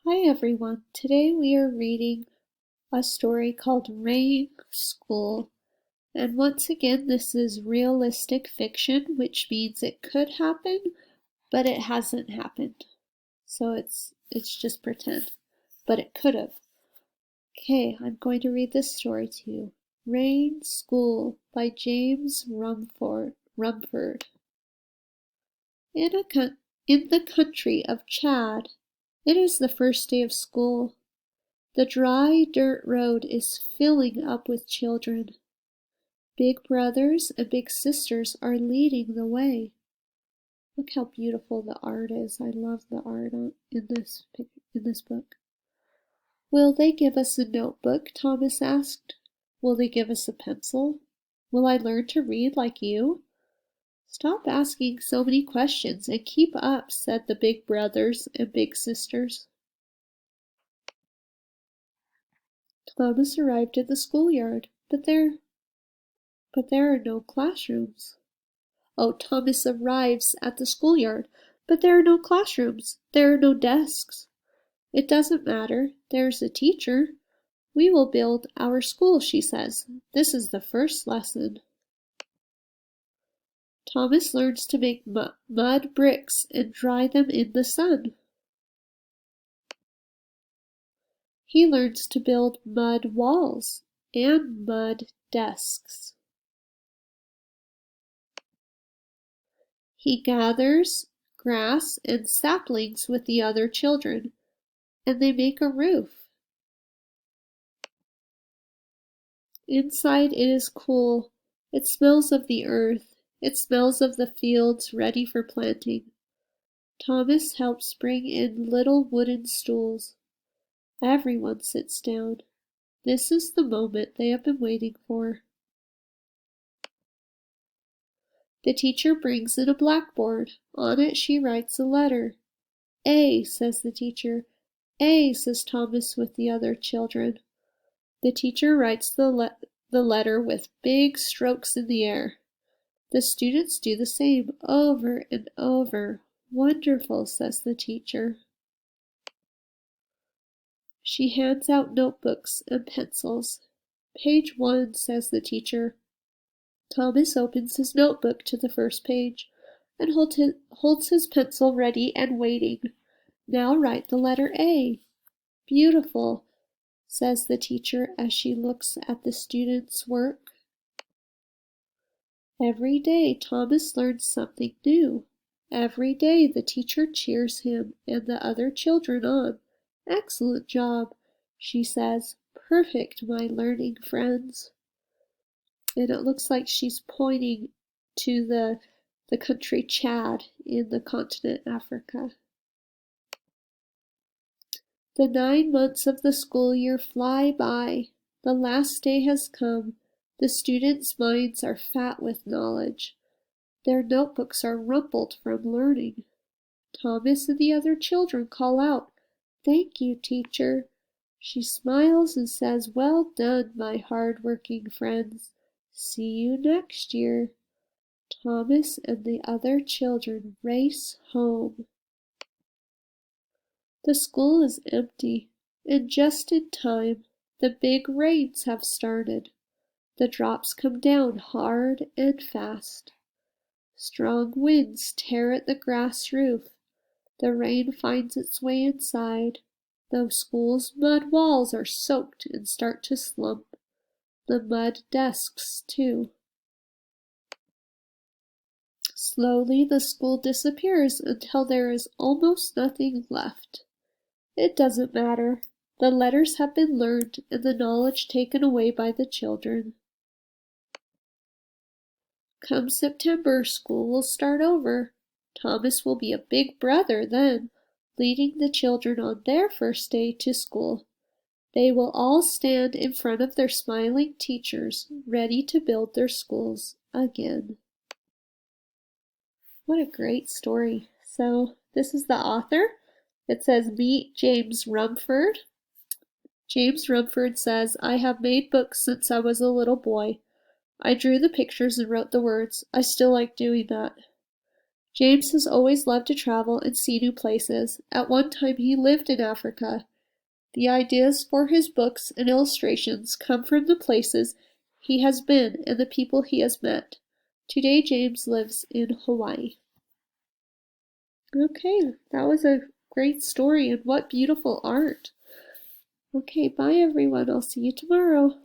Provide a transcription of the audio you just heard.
Hi everyone. Today we are reading a story called Rain School. And once again, this is realistic fiction, which means it could happen, but it hasn't happened. So it's just pretend, but it could have. Okay, I'm going to read this story to you. Rain School by James Rumford. In the country of Chad, it is the first day of school. The dry dirt road is filling up with children. Big brothers and big sisters are leading the way. Look how beautiful the art is. I love the art in this book. Will they give us a notebook? Thomas asked. Will they give us a pencil? Will I learn to read like you? Stop asking so many questions and keep up, said the big brothers and big sisters. Thomas arrived at the schoolyard, but there are no classrooms. Oh, Thomas arrives at the schoolyard, but there are no classrooms. There are no desks. It doesn't matter. There's a teacher. We will build our school, she says. This is the first lesson. Thomas learns to make mud bricks and dry them in the sun. He learns to build mud walls and mud desks. He gathers grass and saplings with the other children, and they make a roof. Inside it is cool. It smells of the earth. It smells of the fields ready for planting. Thomas helps bring in little wooden stools. Everyone sits down. This is the moment they have been waiting for. The teacher brings in a blackboard. On it she writes a letter. A, says the teacher. A, says Thomas with the other children. The teacher writes the letter with big strokes in the air. The students do the same over and over. Wonderful, says the teacher. She hands out notebooks and pencils. Page 1, says the teacher. Thomas opens his notebook to the first page and holds his pencil ready and waiting. Now write the letter A. Beautiful, says the teacher as she looks at the students' work. Every day Thomas learns something new. Every day the teacher cheers him and the other children on. Excellent job, she says. Perfect, my learning friends. And it looks like she's pointing to the country Chad in the continent Africa. The 9 months of the school year fly by. The last day has come. The students' minds are fat with knowledge. Their notebooks are rumpled from learning. Thomas and the other children call out, "Thank you, teacher." She smiles and says, "Well done, my hard-working friends. See you next year." Thomas and the other children race home. The school is empty, and just in time, the big rains have started. The drops come down hard and fast. Strong winds tear at the grass roof. The rain finds its way inside. The school's mud walls are soaked and start to slump. The mud desks, too. Slowly the school disappears until there is almost nothing left. It doesn't matter. The letters have been learned and the knowledge taken away by the children. Come September, school will start over. Thomas will be a big brother then, leading the children on their first day to school. They will all stand in front of their smiling teachers, ready to build their schools again. What a great story. So this is the author. It says, meet James Rumford. James Rumford says, I have made books since I was a little boy. I drew the pictures and wrote the words. I still like doing that. James has always loved to travel and see new places. At one time he lived in Africa. The ideas for his books and illustrations come from the places he has been and the people he has met. Today James lives in Hawaii. Okay, that was a great story, and what beautiful art. Okay, bye everyone. I'll see you tomorrow.